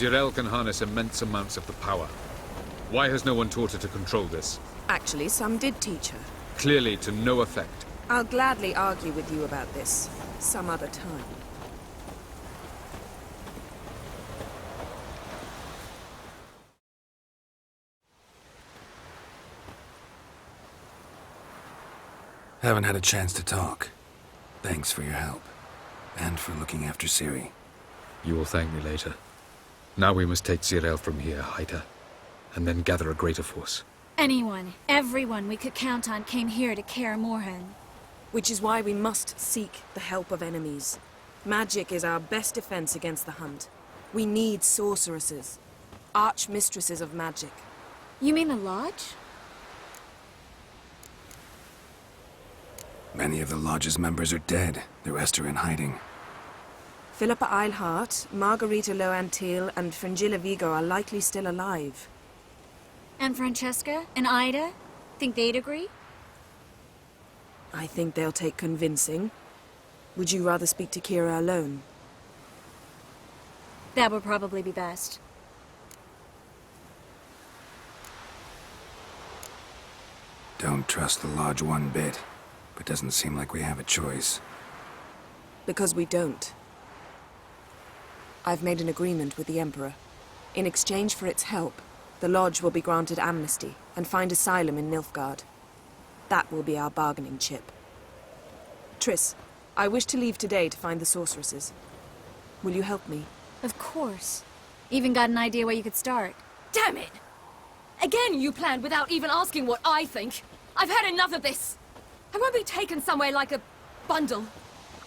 Zirel can harness immense amounts of the power. Why has no one taught her to control this? Actually, some did teach her. Clearly to no effect. I'll gladly argue with you about this, some other time. Haven't had a chance to talk. Thanks for your help. And for looking after Ciri. You will thank me later. Now we must take Zirel from here, hide her, and then gather a greater force. Anyone, everyone we could count on came here to Kaer Morhen. Which is why we must seek the help of enemies. Magic is our best defense against the Hunt. We need sorceresses. Archmistresses of magic. You mean the Lodge? Many of the Lodge's members are dead. The rest are in hiding. Philippa Eilhart, Margarita Loantil, and Fringilla Vigo are likely still alive. And Francesca and Ida? Think they'd agree? I think they'll take convincing. Would you rather speak to Kira alone? That would probably be best. Don't trust the Lodge one bit. But doesn't seem like we have a choice. Because we don't. I've made an agreement with the Emperor. In exchange for its help, the Lodge will be granted amnesty and find asylum in Nilfgaard. That will be our bargaining chip. Triss, I wish to leave today to find the sorceresses. Will you help me? Of course. Even got an idea where you could start. Damn it! Again you planned without even asking what I think. I've had enough of this. I won't be taken somewhere like a bundle.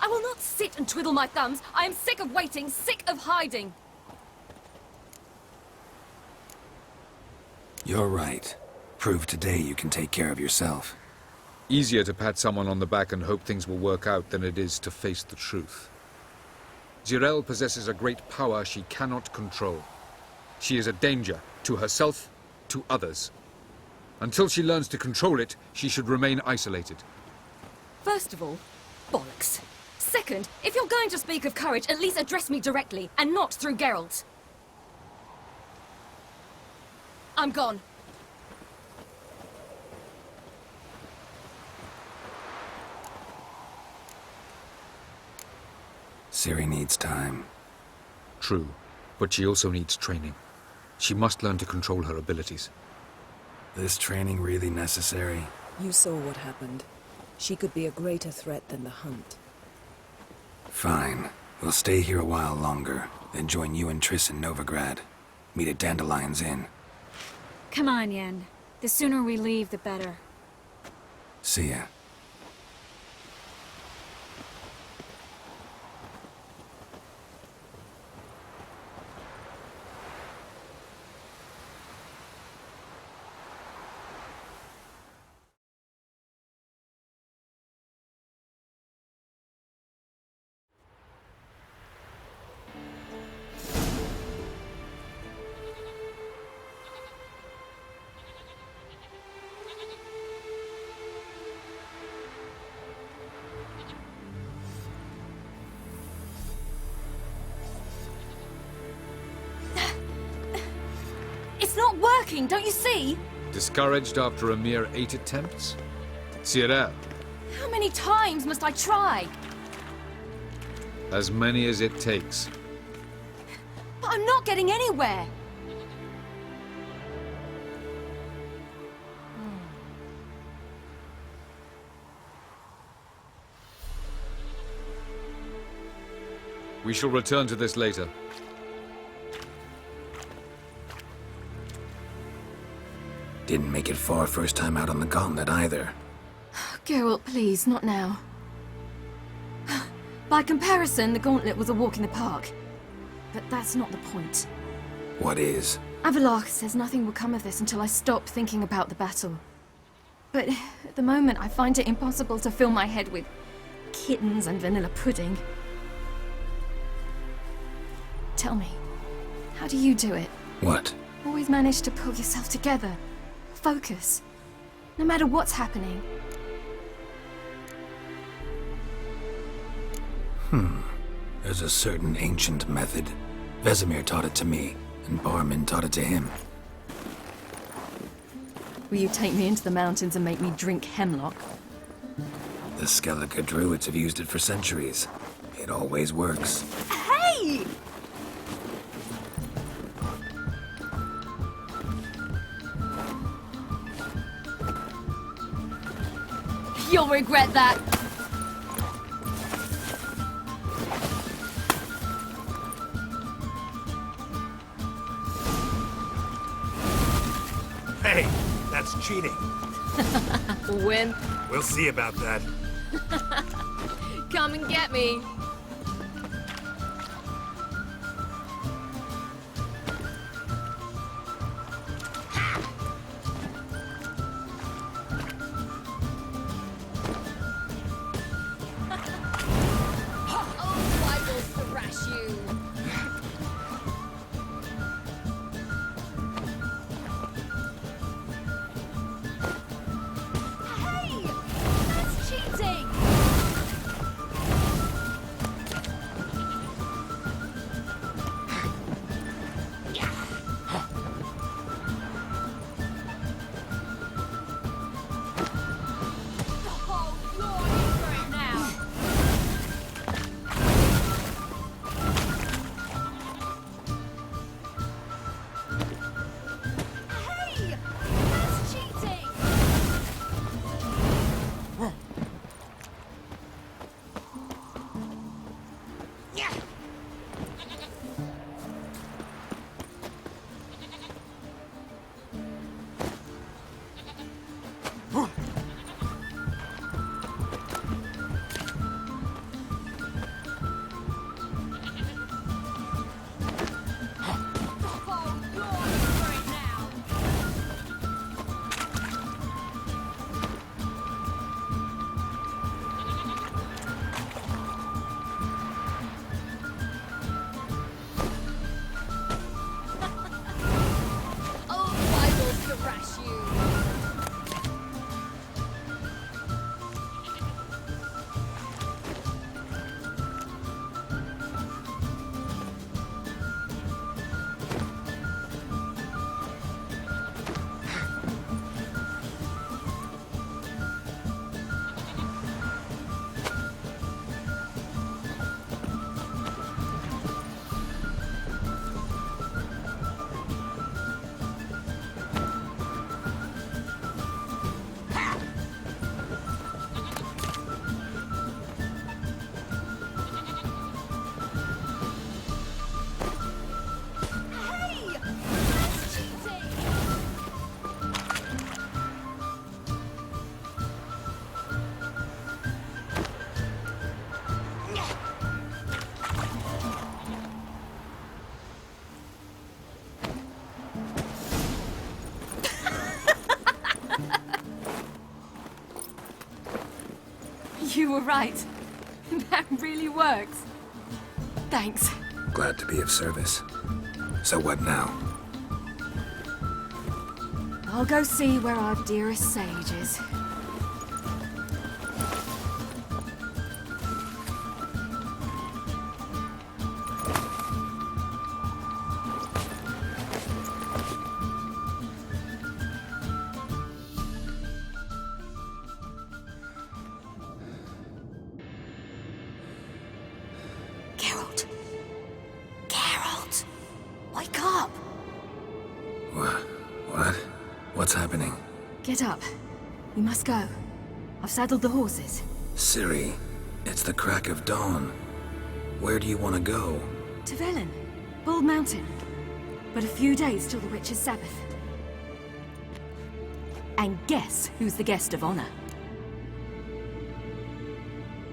I will not sit and twiddle my thumbs. I am sick of waiting, sick of hiding. You're right. Prove today you can take care of yourself. Easier to pat someone on the back and hope things will work out than it is to face the truth. Zirel possesses a great power she cannot control. She is a danger to herself, to others. Until she learns to control it, she should remain isolated. First of all, bollocks. Second, if you're going to speak of courage, at least address me directly, and not through Geralt. I'm gone. Ciri needs time. True, but she also needs training. She must learn to control her abilities. This training really necessary? You saw what happened. She could be a greater threat than the Hunt. Fine. We'll stay here a while longer, then join you and Triss in Novigrad. Meet at Dandelion's Inn. Come on, Yen. The sooner we leave, the better. See ya. It's not working, don't you see? Discouraged after a mere 8 attempts? Zirel, How many times must I try? as many as it takes. But I'm not getting anywhere. We shall return to this later. Didn't make it far first time out on the gauntlet either. Geralt, please, not now. By comparison, the gauntlet was a walk in the park. But that's not the point. What is? Avallac'h says nothing will come of this until I stop thinking about the battle. But at the moment, I find it impossible to fill my head with kittens and vanilla pudding. Tell me, how do you do it? What? Always manage to pull yourself together. Focus. No matter what's happening. There's a certain ancient method. Vesemir taught it to me. and Barman taught it to him. Will you take me into the mountains and make me drink hemlock? The Skellige druids have used it for centuries. It always works. Hey! You'll regret that. Hey, that's cheating. Wimp. We'll see about that. Come and get me. Oh, I will thrash you. Hey! That's cheating! Oh, you're for it now. Hey! That's cheating! Oh, you're for it now. Oh, I will thrash you. Hey! That's cheating! You were right. That really works. Thanks. Glad to be of service. So what now? I'll go see where our dearest sage is. Geralt. Geralt! Wake up! What? What's happening? Get up. We must go. I've saddled the horses. Ciri, it's the crack of dawn. Where do you want to go? To Velen. Bald Mountain. But a few days till the Witch's Sabbath. And guess who's the guest of honor?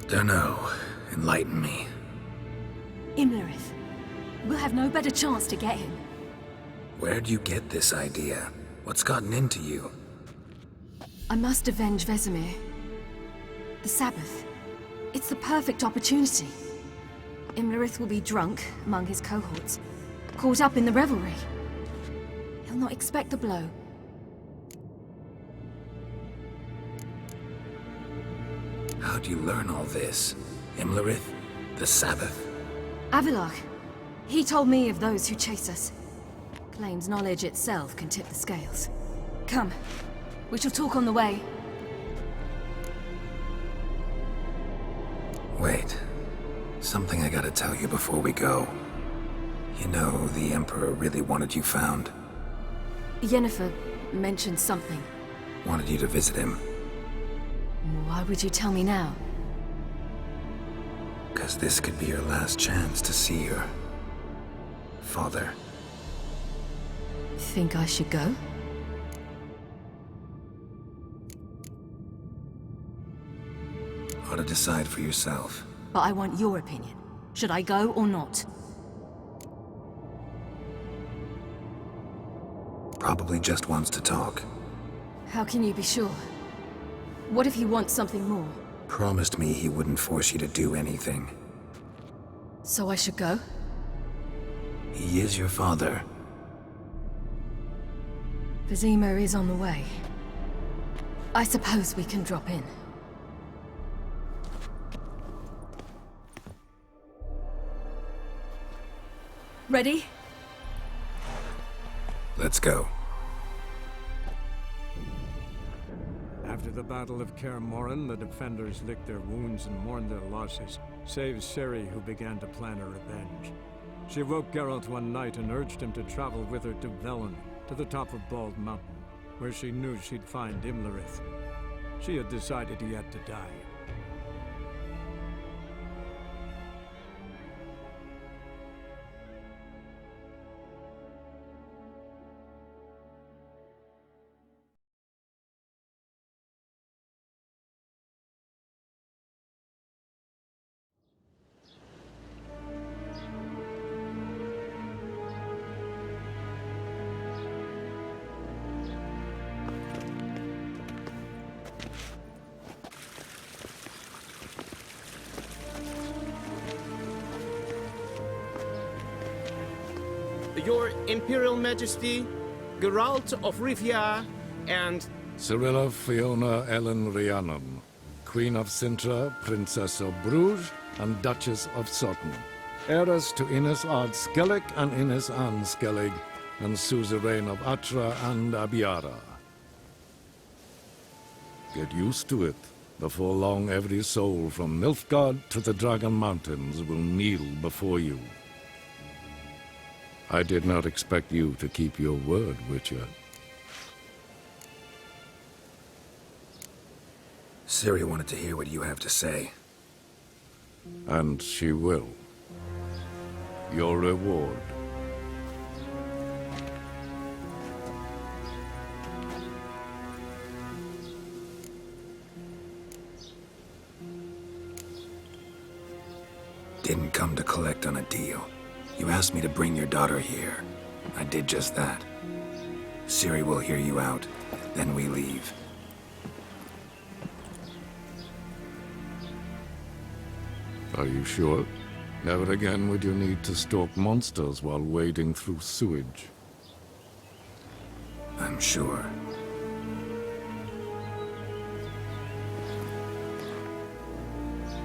Dunno. Enlighten me. Imlerith. We'll have no better chance to get him. Where'd you get this idea? What's gotten into you? I must avenge Vesemir. The Sabbath. It's the perfect opportunity. Imlerith will be drunk among his cohorts, caught up in the revelry. He'll not expect the blow. How'd you learn all this? Imlerith? The Sabbath? Avilark. He told me of those who chase us. Claims knowledge itself can tip the scales. Come, we shall talk on the way. Wait. Something I gotta tell you before we go. You know, the Emperor really wanted you found. Yennefer mentioned something. Wanted you to visit him. Why would you tell me now? 'Cause this could be your last chance to see your father. Think I should go? Ought to decide for yourself. But I want your opinion. Should I go or not? Probably just wants to talk. How can you be sure? What if he wants something more? Promised me he wouldn't force you to do anything. So I should go? He is your father. Vizima is on the way. I suppose we can drop in. Ready? Let's go. After the Battle of Kaer Morhen, the defenders licked their wounds and mourned their losses, save Ciri, who began to plan her revenge. She woke Geralt one night and urged him to travel with her to Velen, to the top of Bald Mountain, where she knew she'd find Imlerith. She had decided he had to die. Your Imperial Majesty, Geralt of Rivia, and... Cirilla Fiona Ellen Rhiannon, Queen of Sintra, Princess of Bruges, and Duchess of Sutton. Heiress to Innes Ard Skellig and Innes Anne Skellig, and suzerain of Atra and Abiara. Get used to it. Before long, every soul from Nilfgaard to the Dragon Mountains will kneel before you. I did not expect you to keep your word, Witcher. Ciri wanted to hear what you have to say. And she will. Your reward. Didn't come to collect on a deal. You asked me to bring your daughter here. I did just that. Ciri will hear you out, then we leave. Are you sure? Never again would you need to stalk monsters while wading through sewage. I'm sure.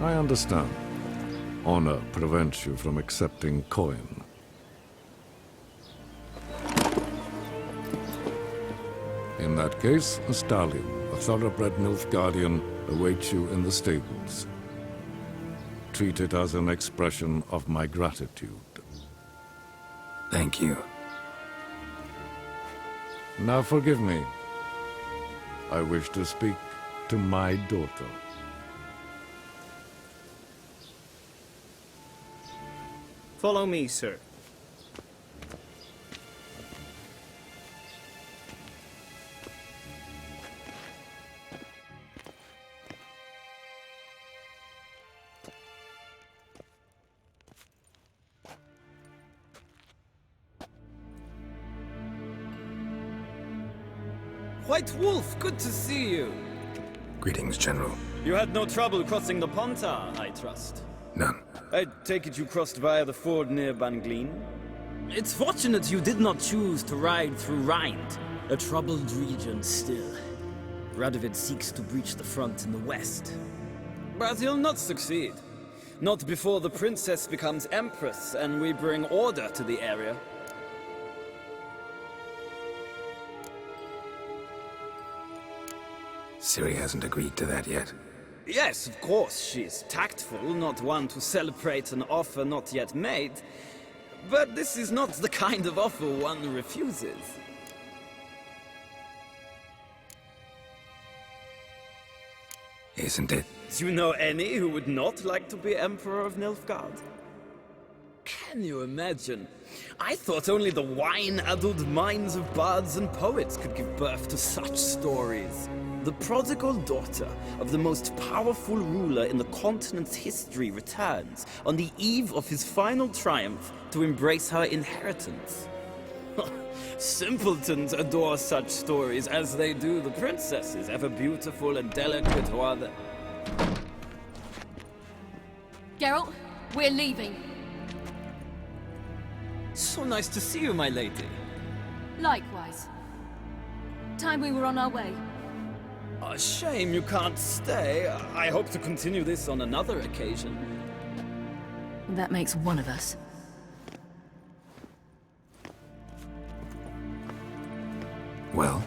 I understand. Honor prevents you from accepting coin. In that case, a stallion, a thoroughbred Nilfgaardian, awaits you in the stables. Treat it as an expression of my gratitude. Thank you. Now forgive me. I wish to speak to my daughter. Follow me, sir. White Wolf, good to see you. Greetings, General. You had no trouble crossing the Pontar, I trust. None. I take it you crossed via the ford near Banglin? It's fortunate you did not choose to ride through Rind, a troubled region still. Radovid seeks to breach the front in the west. But he'll not succeed. Not before the princess becomes empress and we bring order to the area. Ciri hasn't agreed to that yet. Yes, of course, she's tactful, not one to celebrate an offer not yet made. But this is not the kind of offer one refuses. Isn't it? Do you know any who would not like to be Emperor of Nilfgaard? Can you imagine? I thought only the wine-addled minds of bards and poets could give birth to such stories. The prodigal daughter of the most powerful ruler in the continent's history returns on the eve of his final triumph to embrace her inheritance. Simpletons adore such stories as they do the princesses, ever beautiful and delicate or other. Geralt, we're leaving. So nice to see you, my lady. Likewise. Time we were on our way. A shame you can't stay. I hope to continue this on another occasion. That makes one of us. Well?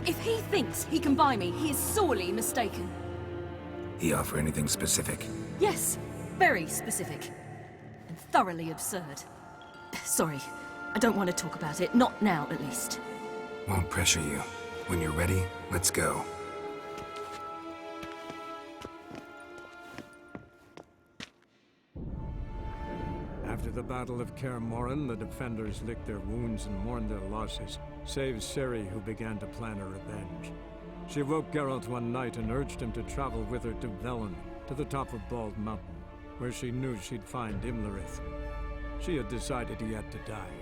If he thinks he can buy me, he is sorely mistaken. He offer anything specific? Yes, very specific. And thoroughly absurd. Sorry, I don't want to talk about it. Not now, at least. Won't pressure you. When you're ready, let's go. After the Battle of Kaer Morhen, the defenders licked their wounds and mourned their losses, save Ciri, who began to plan her revenge. She woke Geralt one night and urged him to travel with her to Velen, to the top of Bald Mountain, where she knew she'd find Imlerith. She had decided he had to die.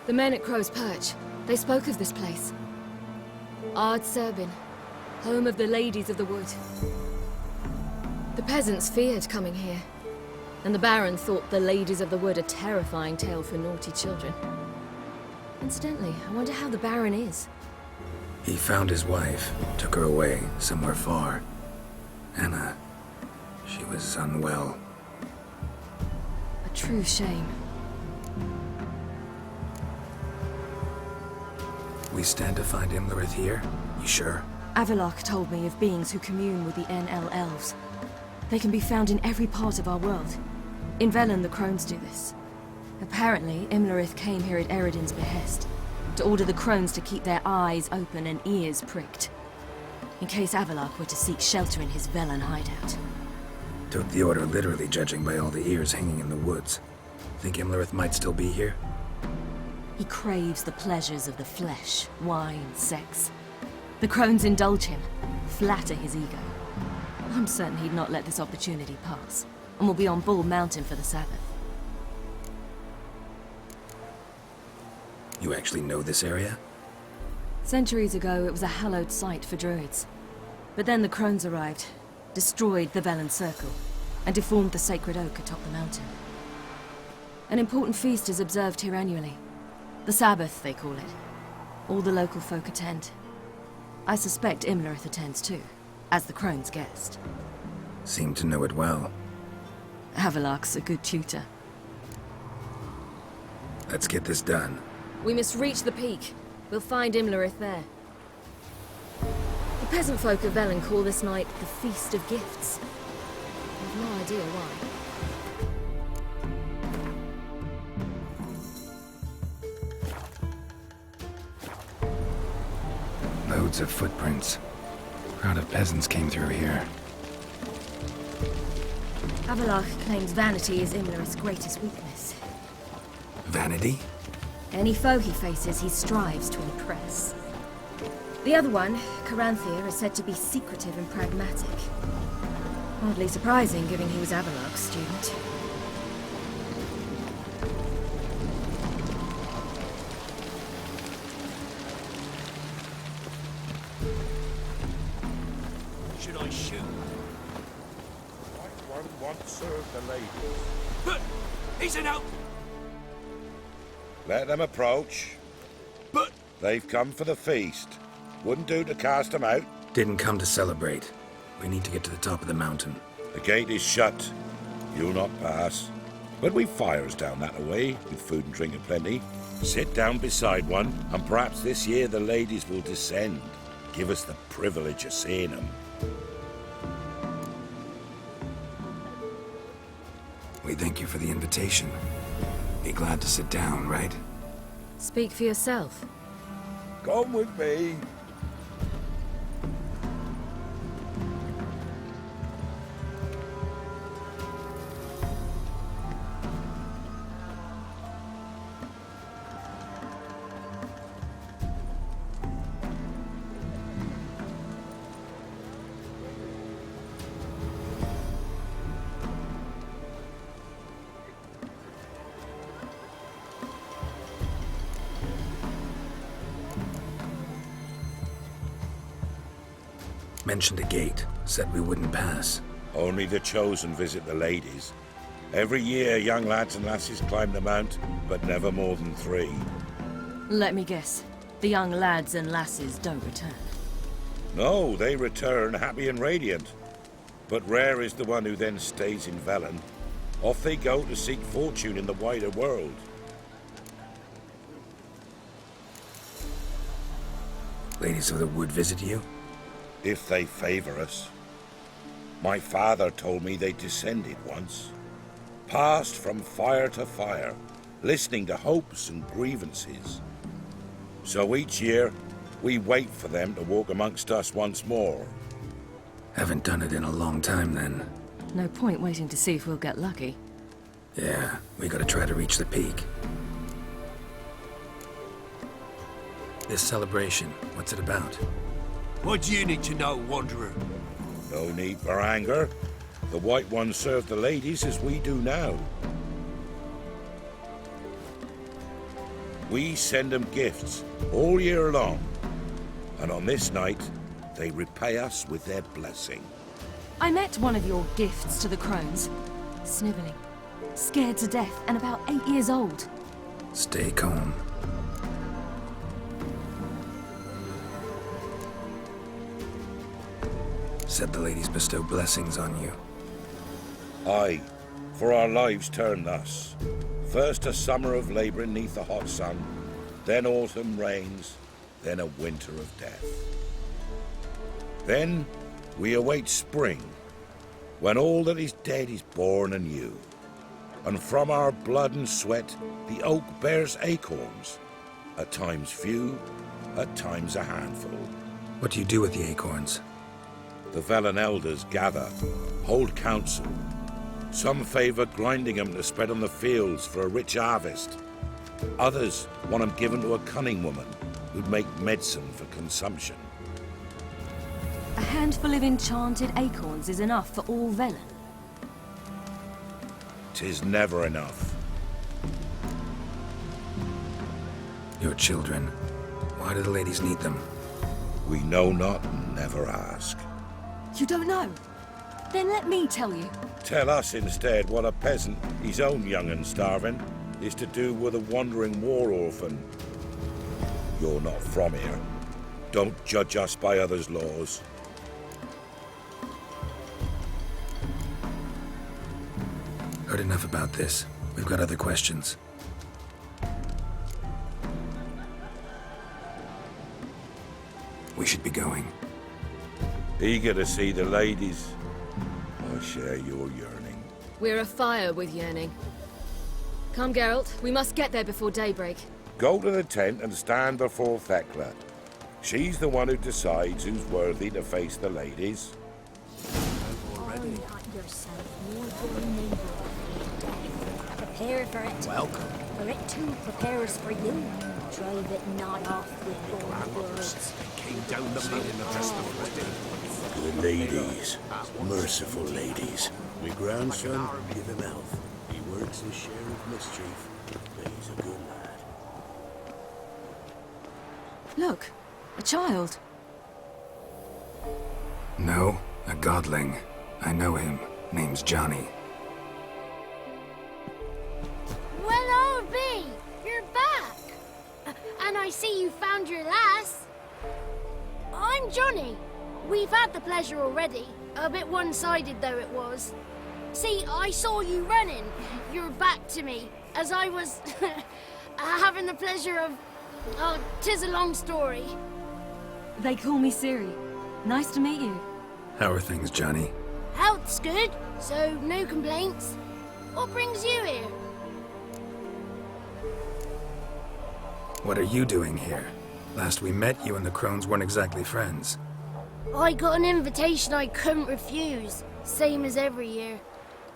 The men at Crow's Perch, they spoke of this place. Ard Serbin, home of the Ladies of the Wood. The peasants feared coming here, and the Baron thought the Ladies of the Wood a terrifying tale for naughty children. Incidentally, I wonder how the Baron is. He found his wife, took her away, somewhere far. Anna, she was unwell. A true shame. We stand to find Imlerith here? You sure? Avalok told me of beings who commune with the NL Elves. They can be found in every part of our world. In Velen, the Crones do this. Apparently, Imlerith came here at Eredin's behest, to order the Crones to keep their eyes open and ears pricked, in case Avalok were to seek shelter in his Velen hideout. Took the order literally, judging by all the ears hanging in the woods. Think Imlerith might still be here? He craves the pleasures of the flesh, wine, sex. The Crones indulge him, flatter his ego. I'm certain he'd not let this opportunity pass, and will be on Bald Mountain for the Sabbath. You actually know this area? Centuries ago, it was a hallowed site for druids. But then the Crones arrived, destroyed the Velen Circle, and deformed the sacred oak atop the mountain. An important feast is observed here annually. The Sabbath, they call it. All the local folk attend. I suspect Imlerith attends too, as the Crone's guest. Seem to know it well. Avalok's a good tutor. Let's get this done. We must reach the peak. We'll find Imlerith there. The peasant folk of Velen call this night the Feast of Gifts. I've no idea why. Loads of footprints. crowd of peasants came through here. Avalach claims vanity is Imlerith's greatest weakness. Vanity? Any foe he faces, he strives to impress. The other one, Caranthir, is said to be secretive and pragmatic. Hardly surprising, given he was Avalach's student. Should I shoot? One won't serve the ladies. But he's an out. Let them approach. But They've come for the feast. Wouldn't do to cast them out. Didn't come to celebrate. We need to get to the top of the mountain. The gate is shut. You'll not pass. But we've fires down that way, with food and drink aplenty. Sit down beside one, and perhaps this year the ladies will descend. Give us the privilege of seeing them. We thank you for the invitation. Be glad to sit down, right? Speak for yourself. Come with me. Mentioned a gate. Said we wouldn't pass. Only the chosen visit the ladies. Every year, young lads and lasses climb the mount, but never more than 3. Let me guess. The young lads and lasses don't return. No, they return happy and radiant. But rare is the one who then stays in Velen. Off they go to seek fortune in the wider world. Ladies of the Wood visit you? If they favor us. My father told me they descended once. Passed from fire to fire, listening to hopes and grievances. So each year, we wait for them to walk amongst us once more. Haven't done it in a long time, then. No point waiting to see if we'll get lucky. Yeah, we gotta try to reach the peak. This celebration, what's it about? what do you need to know, Wanderer? No need for anger. The White Ones serve the ladies as we do now. We send them gifts all year long. And on this night, they repay us with their blessing. I met one of your gifts to the crones. Snivelling. Scared to death and about 8 years old. Stay calm. Said the ladies bestow blessings on you. Aye, for our lives turn thus. First a summer of labouring neath the hot sun, then autumn rains, then a winter of death. Then we await spring, when all that is dead is born anew. And from our blood and sweat the oak bears acorns, at times few, at times a handful. What do you do with the acorns? The Velen elders gather, hold council. Some favour grinding them to spread on the fields for a rich harvest. Others want them given to a cunning woman who'd make medicine for consumption. A handful of enchanted acorns is enough for all Velen. 'Tis never enough. Your children. Why do the ladies need them? We know not and never ask. You don't know? Then let me tell you. Tell us instead what a peasant, his own young and starving, is to do with a wandering war orphan. You're not from here. Don't judge us by others' laws. Heard enough about this. We've got other questions. We should be going. Eager to see the ladies. I share your yearning. We're afire with yearning. Come, Geralt. We must get there before daybreak. Go to the tent and stand before Thekla. She's the one who decides who's worthy to face the ladies. Prepare for it. Welcome. For it too prepares for you. Drive it not off with your words. Came down the mountain of the The ladies, merciful ladies. My grandson, give him health. He works his share of mischief, but he's a good lad. Look, a child. No, a godling. I know him. Name's Johnny. Well, old B, you're back. And I see you found your lass. I'm Johnny. We've had the pleasure already. A bit one-sided though it was. See, I saw you running. Your back to me. As I was having the pleasure of... Oh, 'tis a long story. They call me Ciri. Nice to meet you. How are things, Johnny? Health's good, so no complaints. What brings you here? What are you doing here? Last we met, you and the crones weren't exactly friends. I got an invitation I couldn't refuse, same as every year.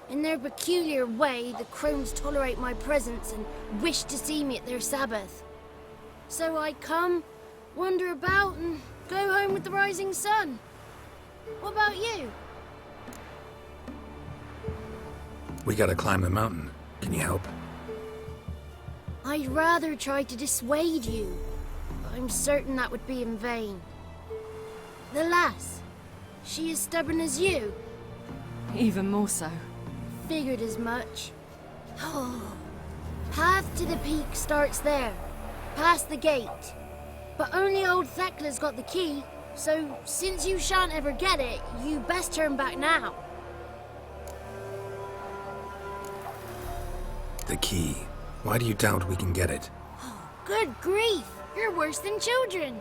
In their peculiar way, the crones tolerate my presence and wish to see me at their Sabbath. So I come, wander about, and go home with the rising sun. What about you? We gotta climb the mountain. Can you help? I'd rather try to dissuade you. I'm certain that would be in vain. The lass, she as stubborn as you? Even more so. Figured as much. Oh. Path to the peak starts there, past the gate. But only old Thekla's got the key, so since you shan't ever get it, you best turn back now. The key. Why do you doubt we can get it? Good grief, you're worse than children.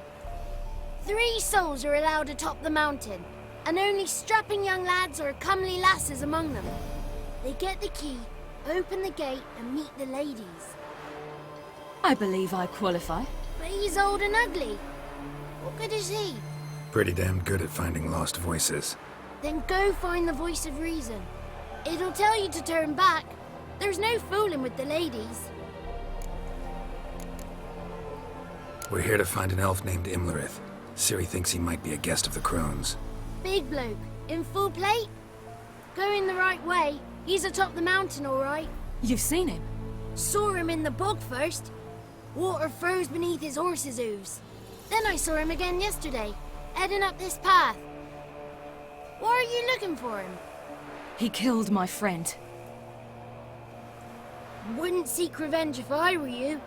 3 souls are allowed atop the mountain, and only strapping young lads or comely lasses among them. They get the key, open the gate, and meet the ladies. I believe I qualify. But he's old and ugly. What good is he? Pretty damn good at finding lost voices. Then go find the voice of reason. It'll tell you to turn back. There's no fooling with the ladies. We're here to find an elf named Imlerith. Ciri thinks he might be a guest of the crones. Big bloke, in full plate? Going the right way. He's atop the mountain, all right. You've seen him? Saw him in the bog first. Water froze beneath his horse's hooves. Then I saw him again yesterday, heading up this path. Why are you looking for him? He killed my friend. Wouldn't seek revenge if I were you.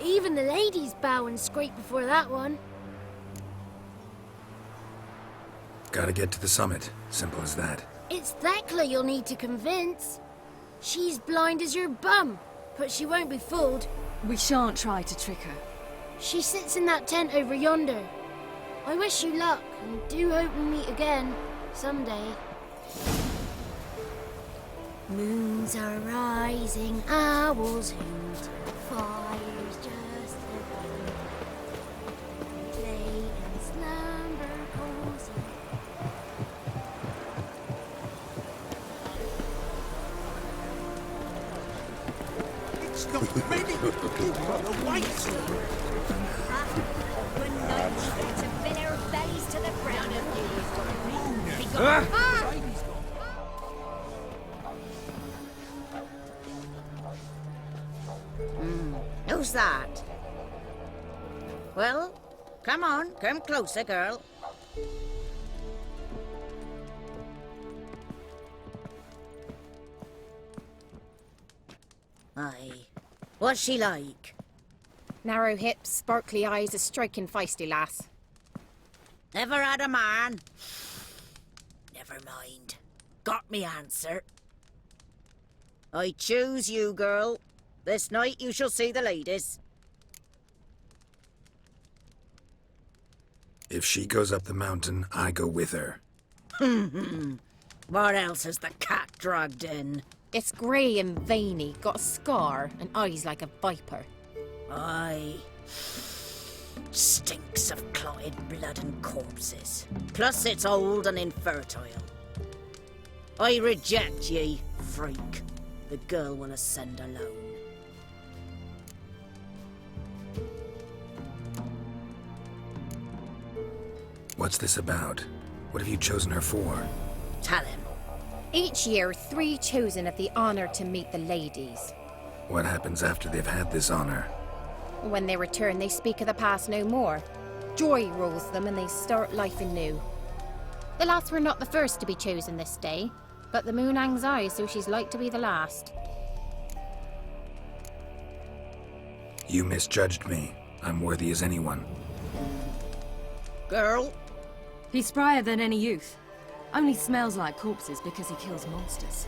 Even the ladies bow and scrape before that one. Gotta get to the summit. Simple as that. It's Thekla you'll need to convince. She's blind as your bum, but she won't be fooled. We shan't try to trick her. She sits in that tent over yonder. I wish you luck, and do hope we meet again, someday. Moons are rising, owls hoot, fire's just a play and slumber cozy. It's not ready. You wanna wait. When night gets to pin our bellies to the ground and be gone. Who's that? Well, come on, come closer, girl. Aye. What's she like? Narrow hips, sparkly eyes, a striking feisty lass. Ever had a man? Never mind. Got me answer. I choose you, girl. This night you shall see the ladies. If she goes up the mountain, I go with her. What else has the cat dragged in? It's grey and veiny, got a scar, and eyes like a viper. Aye. Stinks of clotted blood and corpses. Plus it's old and infertile. I reject ye, freak. The girl will ascend alone. What's this about? What have you chosen her for? Tell him. Each year, 3 chosen have the honor to meet the ladies. What happens after they've had this honor? When they return, they speak of the past no more. Joy rules them and they start life anew. The lass were not the first to be chosen this day, but the moon hangs high, so she's like to be the last. You misjudged me. I'm worthy as anyone. Girl? He's sprier than any youth. Only smells like corpses because he kills monsters.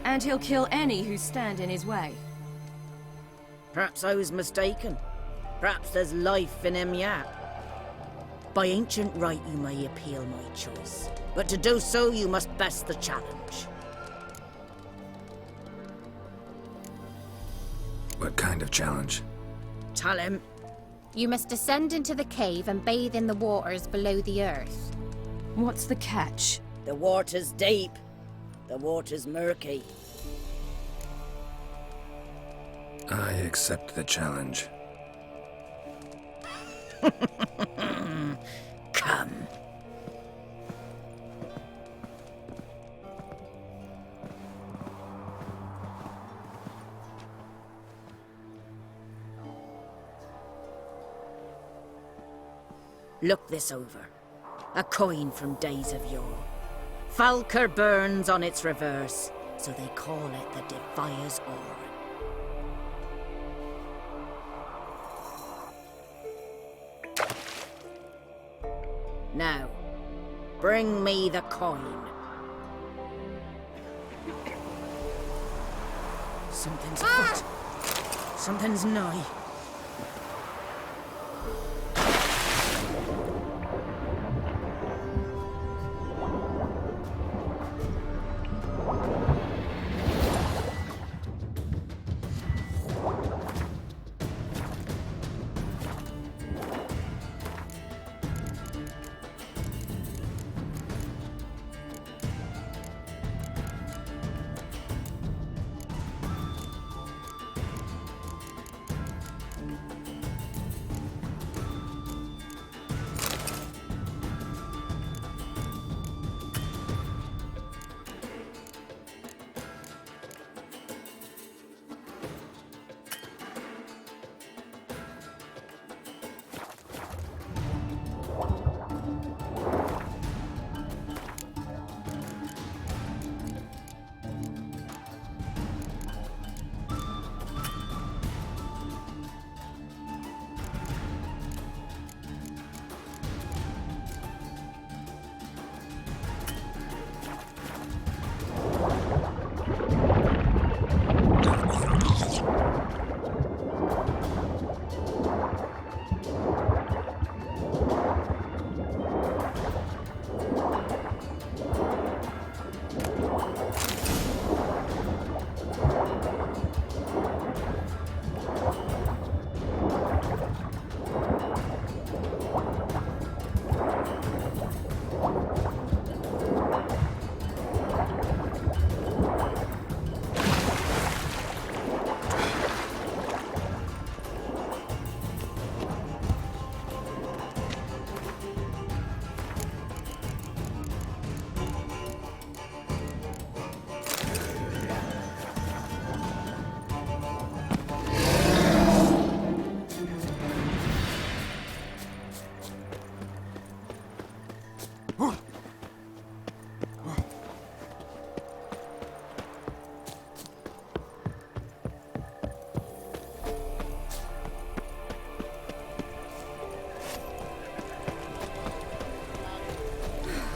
And he'll kill any who stand in his way. Perhaps I was mistaken. Perhaps there's life in him yet. By ancient right you may appeal my choice, but to do so you must best the challenge. What kind of challenge? Tell him. You must descend into the cave and bathe in the waters below the earth. What's the catch? The water's deep. The water's murky. I accept the challenge. Come. Look this over. A coin from days of yore. Falker burns on its reverse, so they call it the Defier's Ore. Now, bring me the coin. Something's afoot. Something's nigh.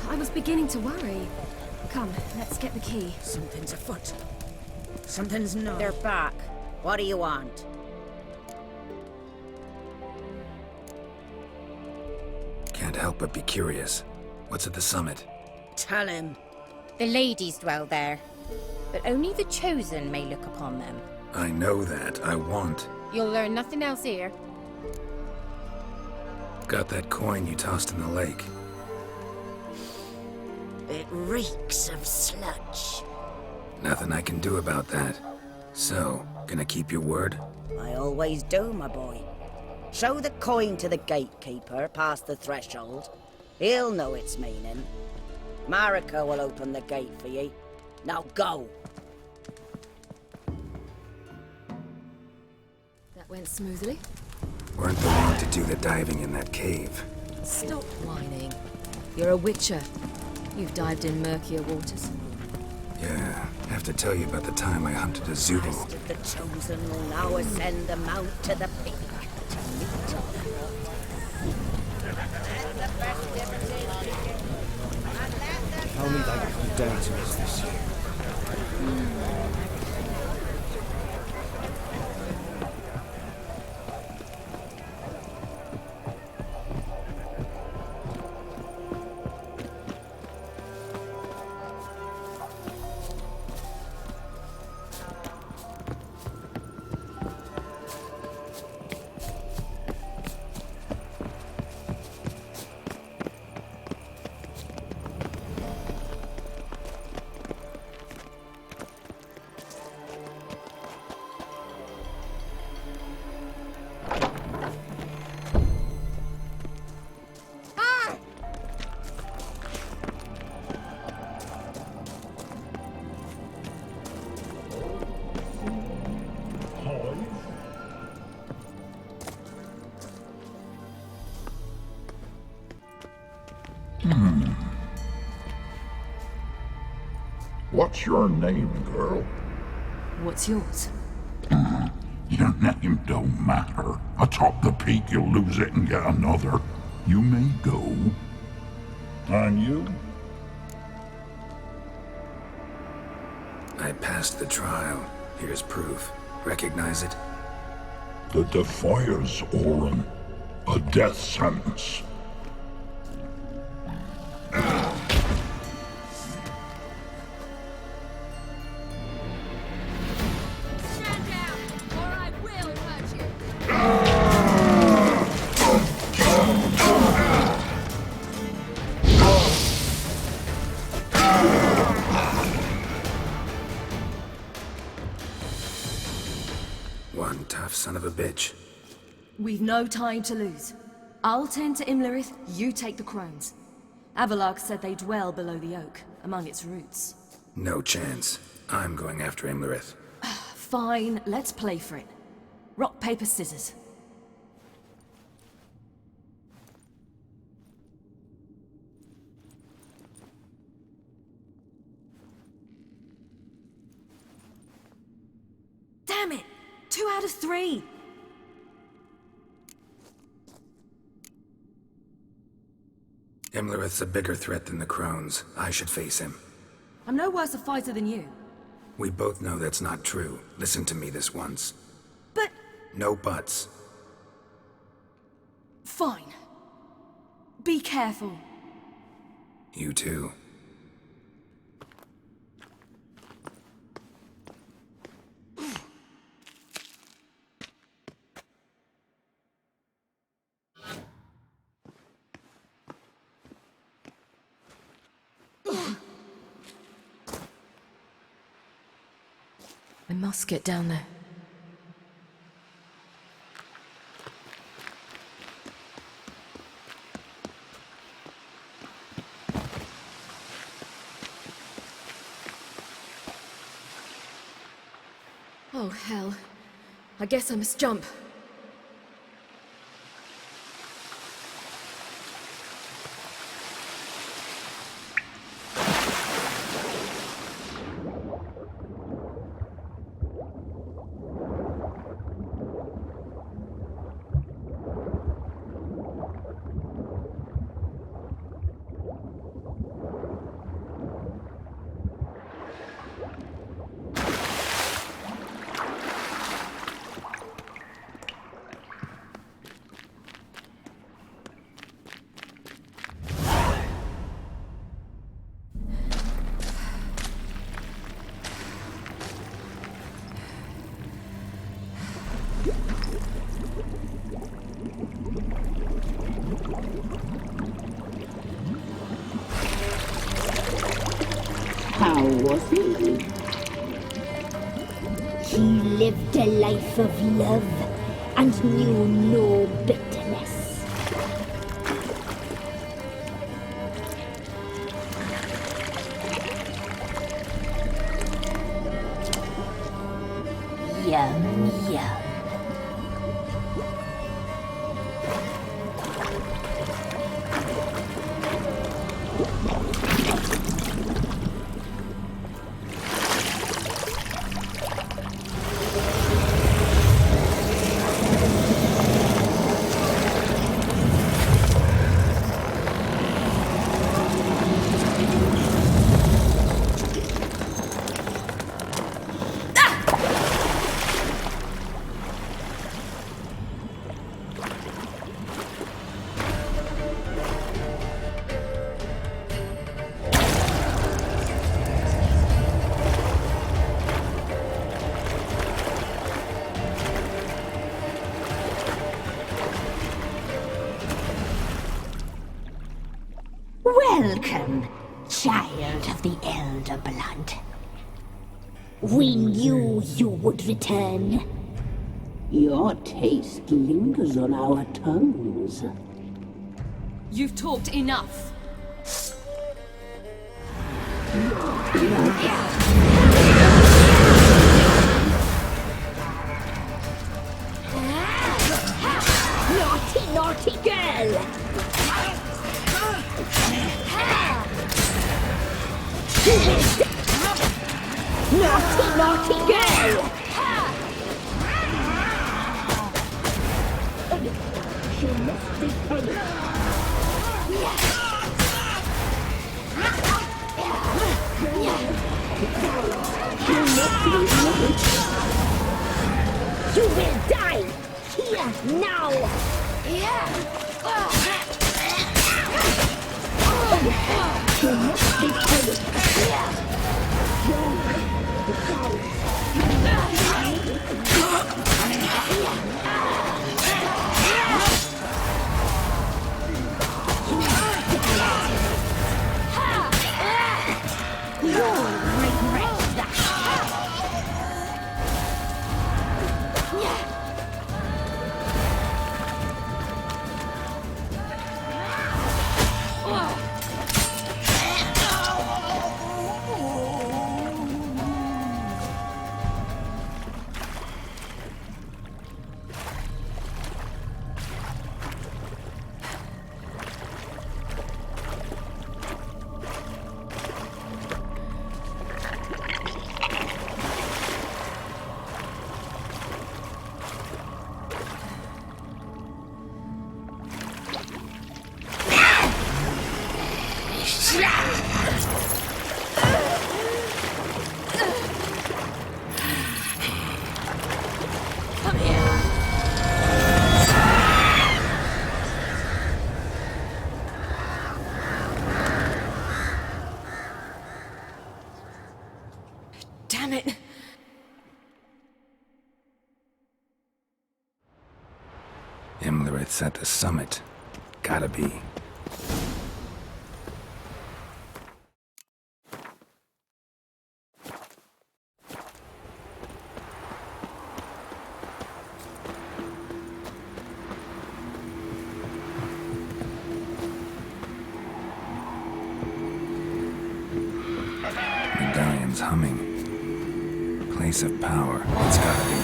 I was beginning to worry. Come, let's get the key. Something's afoot. Something's not. They're back. What do you want? Can't help but be curious. What's at the summit? Tell him. The ladies dwell there, but only the chosen may look upon them. I know that. I want. You'll learn nothing else here. got that coin you tossed in the lake? It reeks of sludge. Nothing I can do about that. So, gonna keep your word? I always do, my boy. Show the coin to the gatekeeper past the threshold. He'll know its meaning. Marika will open the gate for ye. Now go! That went smoothly. Weren't the one to do the diving in that cave. Stop whining. You're a witcher. You've dived in murkier waters. Yeah, have to tell you about the time I hunted a Zubul. Last of the chosen will now ascend the mount to the peak to meet the Tell me they come down to us this year. What's your name, girl? What's yours? Your name don't matter. Atop the peak, you'll lose it and get another. You may go. And you? I passed the trial. Here's proof. Recognize it? The Defier's Orin. A death sentence. One tough son of a bitch. We've no time to lose. I'll tend to Imlerith, you take the crones. Avalark said they dwell below the oak, among its roots. No chance. I'm going after Imlerith. Fine, let's play for it. Rock, paper, scissors. Damn it! 2 out of 3! Imlerith's a bigger threat than the crones. I should face him. I'm no worse a fighter than you. We both know that's not true. Listen to me this once. But... No buts. Fine. Be careful. You too. I must get down there. Oh, hell. I guess I must jump. He lived a life of love and knew no bitterness. Yum, yum. Welcome, child of the Elder Blood. We knew you would return. Your taste lingers on our tongues. You've talked enough. Naughty, naughty girl! Naughty, naughty girl! She must be punished. You will die here now! You must be punished. Damn it! Imlerith's at the summit. Gotta be. Medallion's humming. Place of power. It's gotta be.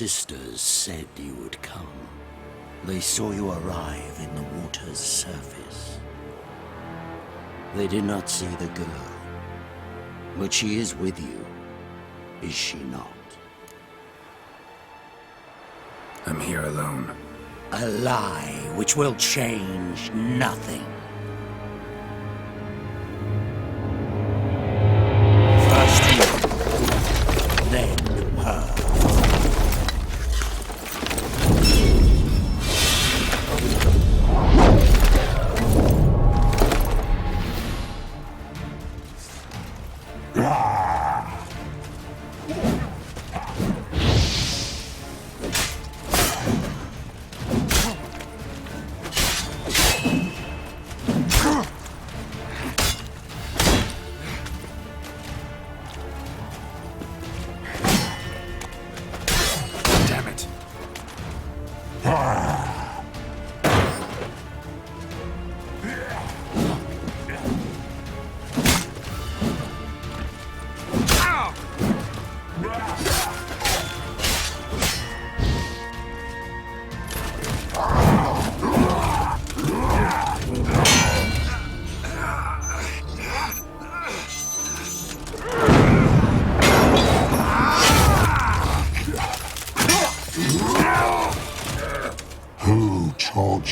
sisters said you would come. They saw you arrive in the water's surface. They did not see the girl. But she is with you, is she not? I'm here alone. A lie which will change nothing. First you, then her.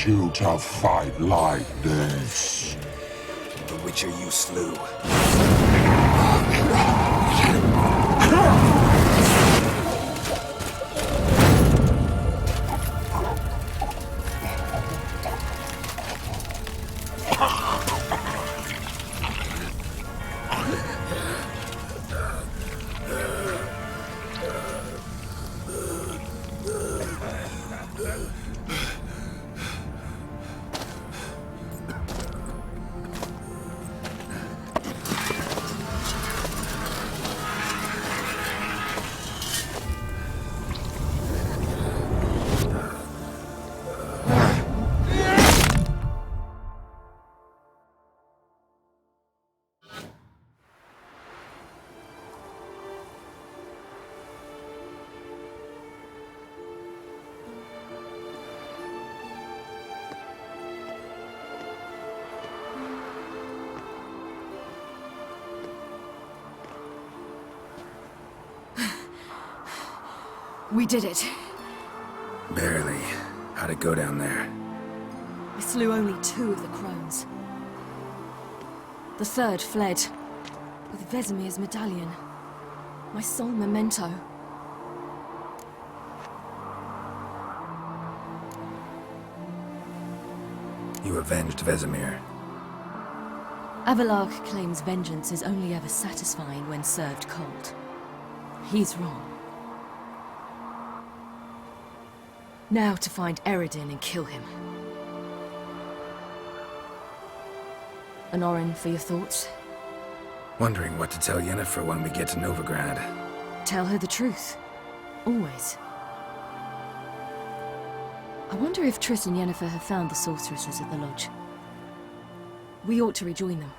You to fight like this? The Witcher you slew. We did it. Barely. How'd it go down there? We slew only 2 of the crones. The 3rd fled, with Vesemir's medallion. My sole memento. You avenged Vesemir. Avalark claims vengeance is only ever satisfying when served cold. He's wrong. Now to find Eredin and kill him. An Orin for your thoughts? Wondering what to tell Yennefer when we get to Novigrad. Tell her the truth. Always. I wonder if Triss and Yennefer have found the sorceresses at the lodge. We ought to rejoin them.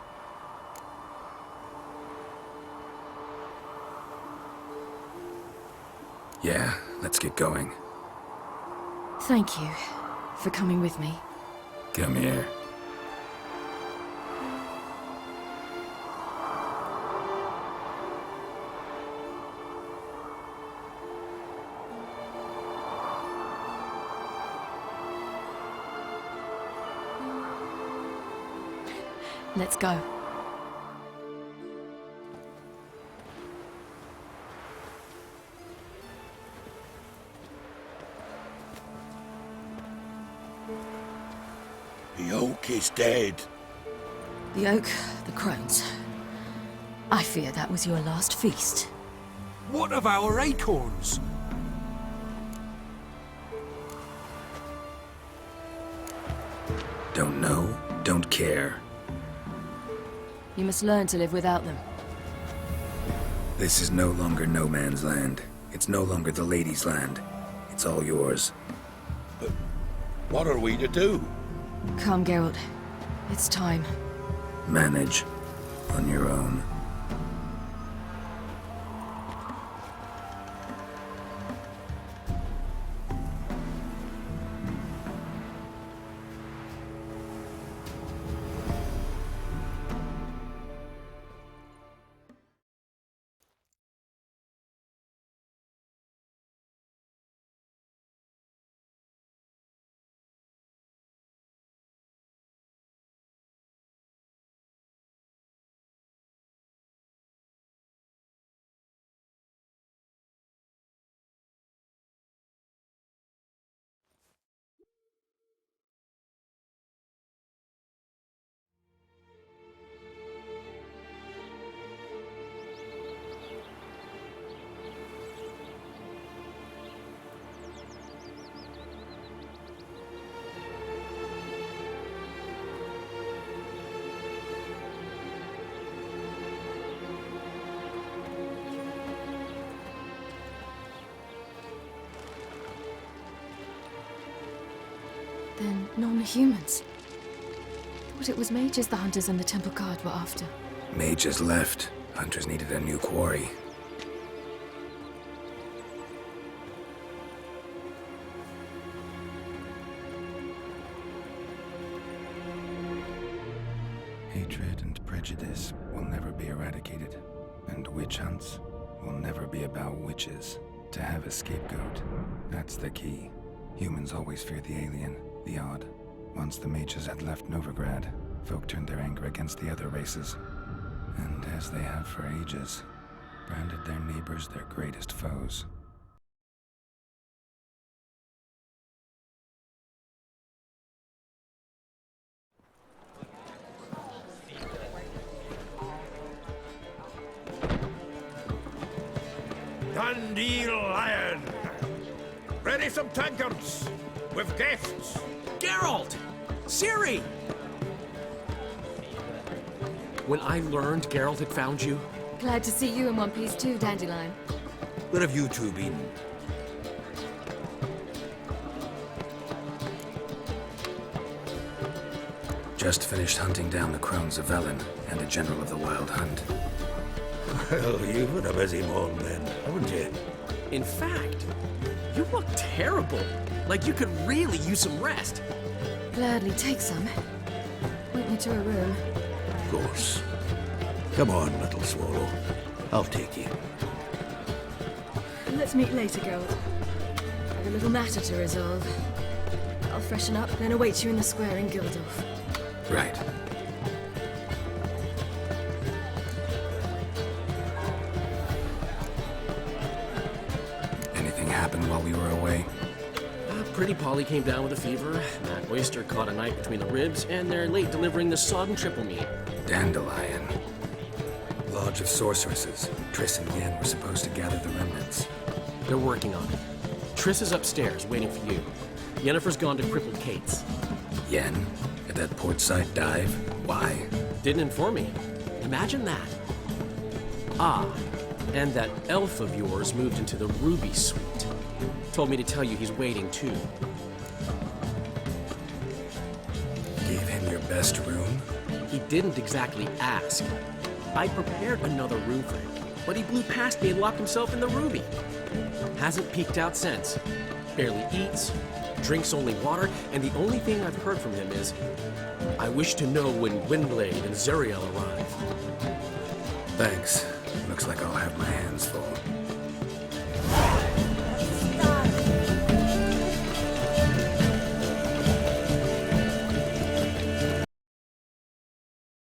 Yeah, let's get going. Thank you for coming with me. Come here. Let's go. The oak is dead. The oak, the crones. I fear that was your last feast. What of our acorns? Don't know, don't care. You must learn to live without them. This is no longer no man's land. It's no longer the lady's land. It's all yours. But what are we to do? Come, Geralt. It's time. Manage on your own. humans. Thought it was mages the hunters and the temple guard were after. Mages left. Hunters needed a new quarry. Hatred and prejudice will never be eradicated, and witch hunts will never be about witches. To have a scapegoat, that's the key. Humans always fear the alien, the odd. Once the mages had left Novigrad, folk turned their anger against the other races. And as they have for ages, branded their neighbors their greatest foes. Dandelion! Ready some tankards! With guests! Geralt! Ciri! When I learned Geralt had found you... Glad to see you in one piece too, Dandelion. Where have you two been? Just finished hunting down the crones of Velen and a general of the Wild Hunt. Well, you've been a busy morning then, haven't you? In fact, you look terrible. Like you could really use some rest. Gladly take some. Point me to a room. Of course. Come on, little swallow. I'll take you. Let's meet later, Geralt. I have a little matter to resolve. I'll freshen up, then await you in the square in Gildorf. Right. Anything happened while we were away? Pretty Polly came down with a fever. Matt Oyster caught a knife between the ribs, and they're late delivering the sodden triple meat. Dandelion. Lodge of Sorceresses. Triss and Yen were supposed to gather the remnants. They're working on it. Triss is upstairs, waiting for you. Yennefer's gone to crippled Kate's. Yen? At that portside dive? Why? Didn't inform me. Imagine that. Ah, and that elf of yours moved into the Ruby Suite. Told me to tell you he's waiting too. Gave him your best room? He didn't exactly ask. I prepared another room for him, but he blew past me and locked himself in the Ruby. Hasn't peeked out since. Barely eats, drinks only water, and the only thing I've heard from him is, I wish to know when Windblade and Zuriel arrive. Thanks. Looks like I'll have my hands full.